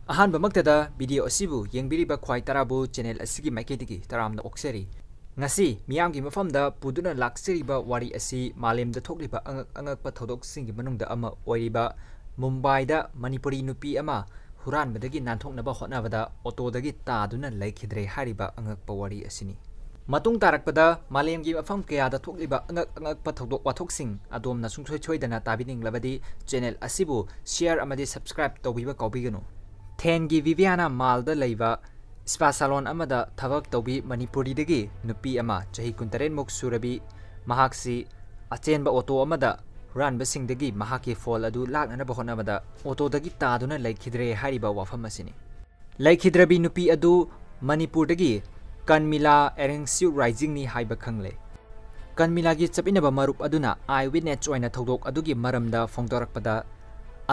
ꯑꯍꯥꯟꯕꯃꯛꯇꯗ video ꯑꯁꯤꯕꯨ ꯌꯦꯡꯕꯤꯔꯤꯕ ꯈ꯭ꯋꯥꯏ ꯇꯔꯥꯕꯨ channel ꯑꯁꯤꯒꯤ ꯃꯥꯏꯀꯩꯗꯒꯤ ꯇꯔꯥꯝꯅ ꯑꯣꯛꯆꯔꯤ꯫ ꯉꯁꯤ ꯃꯤꯌꯥꯝꯒꯤ ꯃꯐꯝꯗ ꯄꯨꯗꯨꯅ ꯂꯥꯛꯆꯔꯤꯕ ꯋꯥꯔꯤ ꯑꯁꯤ ꯃꯥꯂꯦꯝꯗ ꯊꯣꯛꯂꯤꯕ ꯑꯉꯛꯄ ꯊꯧꯗꯣꯛꯁꯤꯡꯒꯤ ꯃꯅꯨꯡꯗ ꯑꯃ ꯑꯣꯏꯔꯤꯕ ꯃꯨꯝꯕꯥꯏꯗ ꯃꯅꯤꯄꯨꯔꯤ ꯅꯨꯄꯤ ꯑꯃ ꯍꯨꯔꯥꯟꯕꯗꯒꯤ ꯅꯥꯟꯊꯣꯛꯅꯕ ꯍꯣꯠꯅꯕꯗ ꯑꯣꯇꯣꯗꯒꯤ ꯇꯥꯗꯨꯅ ꯂꯩꯈꯤꯗ꯭ꯔꯦ ꯍꯥꯏꯔꯤꯕ ꯑꯉꯛꯄ ꯋꯥꯔꯤ ꯑꯁꯤꯅꯤ꯫ ꯃꯇꯨꯡ ꯇꯥꯔꯛꯄꯗ ꯃꯥꯂꯦꯝꯒꯤ ꯃꯐꯝ ꯀꯌꯥꯗ ꯊꯣꯛꯂꯤꯕ ꯑꯉꯛꯄ ꯊꯧꯗꯣꯛ ꯋꯥꯊꯣꯛꯁꯤꯡ ꯑꯗꯣꯝꯅ ꯁꯨꯡꯁꯣꯏ ꯁꯣꯏꯗꯅ ꯇꯥꯕꯤꯅꯤꯡꯂꯕꯗꯤ ꯆꯦꯅꯦꯜ ꯑꯁꯤꯕꯨ ꯁꯤꯌꯔ ꯑꯃꯗꯤ ꯁꯕꯁꯀ꯭ꯔꯥꯏꯕ ꯇꯧꯕꯤꯕ ꯀꯥꯎꯕꯤꯒꯅꯨ꯫ ꯊꯦꯟꯒꯤ ꯚꯤꯚꯤꯌꯥꯅꯥ ꯃꯥꯜꯗ ꯂꯩꯕ ꯁ꯭ꯄꯥ ꯁꯥꯂꯣꯟ ꯑꯃꯗ ꯊꯕꯛ ꯇꯧꯕꯤ ꯃꯅꯤꯄꯨꯔꯤꯗꯒꯤ ꯅꯨꯄꯤ ꯑꯃ ꯆꯍꯤ 28ꯃꯨꯛ ꯁꯨꯔꯕꯤ ꯃꯍꯥꯛꯁꯤ ꯑꯆꯦꯟꯕ ꯑꯣꯇꯣ ꯑꯃꯗ ꯍꯨꯔꯥꯟꯕꯁꯤꯡꯗꯒꯤ ꯃꯍꯥꯛꯀꯤ ꯐꯣꯜ ꯑꯗꯨ ꯂꯥꯛꯅꯅꯕ ꯍꯣꯠꯅꯕꯗ ꯑꯣꯇꯣꯗꯒꯤ ꯇꯥꯗꯨꯅ ꯂꯩꯈꯤꯗ꯭ꯔꯦ ꯍꯥꯏꯔꯤꯕ ꯋꯥꯐꯝ ꯑꯁꯤꯅꯤ꯫ ꯂꯩꯈꯤꯗ꯭ꯔꯕꯤ ꯅꯨꯄꯤ ꯑꯗꯨ ꯃꯅꯤꯄꯨꯔꯗꯒꯤ ꯀꯟꯃꯤꯂꯥ ꯑꯦꯔꯦꯡꯁ꯭ꯌꯨ ꯔꯥꯏꯖꯤꯡꯅꯤ ꯍꯥꯏꯕ ꯈꯪꯂꯦ꯫ ꯀꯟꯃꯤꯂꯥꯒꯤ ꯆꯠꯃꯤꯟꯅꯕ ꯃꯔꯨꯞ ꯑꯗꯨꯅ ꯑꯥꯏ ꯋꯤꯠꯅꯦꯁ ꯑꯣꯏꯅ ꯊꯧꯗꯣꯛ ꯑꯗꯨꯒꯤ ꯃꯔꯝꯗ ꯐꯣꯡꯗꯣꯔꯛꯄꯗ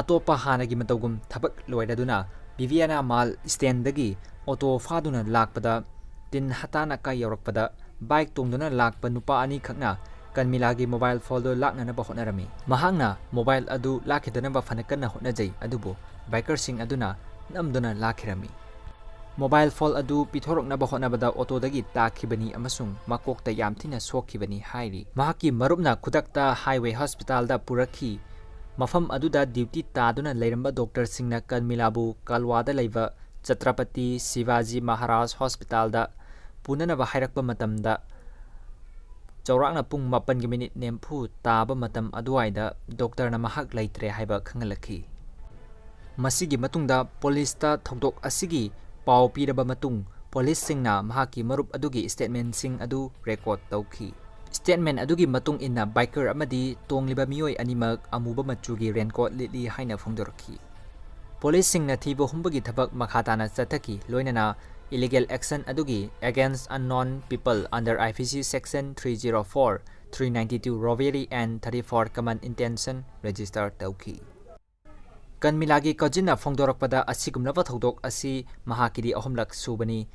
ꯑꯇꯣꯞꯄ ꯍꯥꯟꯅꯒꯤ ꯃꯇꯧꯒꯨꯝ ꯊꯕꯛ ꯂꯣꯏꯔꯗꯨꯅ ꯚꯤꯚꯤꯌꯥꯅꯥ ꯃꯥꯜ ꯁ꯭ꯇꯦꯟꯗꯒꯤ ꯑꯣꯇꯣ ꯐꯥꯗꯨꯅ ꯂꯥꯛꯄꯗ ꯇꯤꯟ ꯍꯇꯥꯅꯀ ꯌꯧꯔꯛꯄꯗ ꯕꯥꯏꯛ ꯇꯣꯡꯗꯨꯅ ꯂꯥꯛꯄ ꯅꯨꯄꯥ ꯑꯅꯤꯈꯛꯅ ꯀꯟꯃꯤꯂꯥꯒꯤ ꯃꯣꯕꯥꯏꯜ ꯐꯣꯟꯗꯨ ꯂꯥꯛꯅꯅꯕ ꯍꯣꯠꯅꯔꯝꯃꯤ꯫ ꯃꯍꯥꯛꯅ ꯃꯣꯕꯥꯏꯜ ꯑꯗꯨ ꯂꯥꯛꯈꯤꯗꯅꯕ ꯐꯅ ꯀꯟꯅ ꯍꯣꯠꯅꯖꯩ ꯑꯗꯨꯕꯨ ꯕꯥꯏꯀꯔꯁꯤꯡ ꯑꯗꯨꯅ ꯅꯝꯗꯨꯅ ꯂꯥꯛꯈꯤꯔꯝꯃꯤ꯫ ꯃꯣꯕꯥꯏꯜ ꯐꯣꯟ ꯑꯗꯨ ꯄꯤꯊꯣꯔꯛꯅꯕ ꯍꯣꯠꯅꯕꯗ ꯑꯣꯇꯣꯗꯒꯤ ꯇꯥꯈꯤꯕꯅꯤ ꯑꯃꯁꯨꯡ ꯃꯀꯣꯛꯇ ꯌꯥꯝ ꯊꯤꯅ ꯁꯣꯛꯈꯤꯕꯅꯤ ꯍꯥꯏꯔꯤ꯫ ꯃꯍꯥꯛꯀꯤ ꯃꯔꯨꯞꯅ ꯈꯨꯗꯛꯇ ꯍꯥꯏꯋꯦ ꯍꯣꯁꯄꯤꯇꯥꯜꯗ ꯄꯨꯔꯛꯈꯤ꯫ ꯃꯐꯝ ꯑꯗꯨꯗ ꯗ꯭ꯌꯨꯇꯤ ꯇꯥꯗꯨꯅ ꯂꯩꯔꯝꯕ ꯗꯣꯛꯇꯔꯁꯤꯡꯅ ꯀꯟꯃꯤꯂꯥꯕꯨ ꯀꯜꯋꯥꯗ ꯂꯩꯕ ꯆꯇ꯭ꯔꯄꯇꯤ ꯁꯤꯚꯥꯖꯤ ꯃꯍꯥꯔꯥꯖ ꯍꯣꯁꯄꯤꯇꯥꯜꯗ ꯄꯨꯅꯅꯕ ꯍꯥꯏꯔꯛꯄ ꯃꯇꯝꯗ ꯆꯥꯎꯔꯥꯛꯅ ꯄꯨꯡ 7:40 ꯇꯥꯕ ꯃꯇꯝ ꯑꯗꯨꯋꯥꯏꯗ ꯗꯣꯛꯇꯔꯅ ꯃꯍꯥꯛ ꯂꯩꯇ꯭ꯔꯦ ꯍꯥꯏꯕ ꯈꯪꯍꯜꯂꯛꯈꯤ꯫ ꯃꯁꯤꯒꯤ ꯃꯇꯨꯡꯗ ꯄꯨꯂꯤꯁꯇ ꯊꯧꯗꯣꯛ ꯑꯁꯤꯒꯤ ꯄꯥꯎ ꯄꯤꯔꯕ ꯃꯇꯨꯡ ꯄꯨꯂꯤꯁꯁꯤꯡꯅ ꯃꯍꯥꯛꯀꯤ ꯃꯔꯨꯞ ꯑꯗꯨꯒꯤ ꯁ꯭ꯇꯦꯠꯃꯦꯟꯠꯁꯤꯡ ꯑꯗꯨ ꯔꯦꯀꯣꯔꯗ ꯇꯧꯈꯤ꯫ ꯁ꯭ꯇꯦꯠꯃꯦꯟꯠ ꯑꯗꯨꯒꯤ ꯃꯇꯨꯡ ꯏꯟꯅ ꯕꯥꯏꯀꯔ ꯑꯃꯗꯤ ꯇꯣꯡꯂꯤꯕ ꯃꯤꯑꯣꯏ ꯑꯅꯤꯃꯛ ꯑꯃꯨꯕ ꯃꯆꯨꯒꯤ ꯔꯦꯟꯀꯣꯠ ꯂꯤꯠꯂꯤ ꯍꯥꯏꯅ ꯐꯣꯡꯗꯣꯔꯛꯈꯤ꯫ ꯄꯨꯂꯤꯁꯁꯤꯡꯅ ꯊꯤꯕ ꯍꯨꯝꯕꯒꯤ ꯊꯕꯛ ꯃꯈꯥ ꯇꯥꯅ ꯆꯠꯊꯈꯤ ꯂꯣꯏꯅꯅ ꯏꯂꯤꯒꯦꯜ ꯑꯦꯛꯁꯟ ꯑꯗꯨꯒꯤ against unknown people under IPC section 304, 392 robbery and 34 common intention register ꯇꯧꯈꯤ꯫ ꯀꯟꯃꯤꯂꯥꯒꯤ ꯀꯖꯤꯟꯅ ꯐꯣꯡꯗꯣꯔꯛꯄꯗ ꯑꯁꯤꯒꯨꯝꯂꯕ ꯊꯧꯗꯣꯛ ꯑꯁꯤ ꯃꯍꯥꯛꯀꯤꯗꯤ ꯑꯍꯨꯝꯂꯛ ꯁꯨꯕꯅꯤ꯫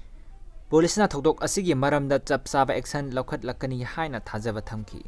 ꯄꯨꯂꯤꯁꯅ ꯊꯧꯗꯣꯛ ꯑꯁꯤꯒꯤ ꯃꯔꯝꯗ ꯆꯞ ꯆꯥꯕ ꯑꯦꯛꯁꯟ ꯂꯧꯈꯠꯂꯛꯀꯅꯤ ꯍꯥꯏꯅ ꯊꯥꯖꯕ ꯊꯝꯈꯤ꯫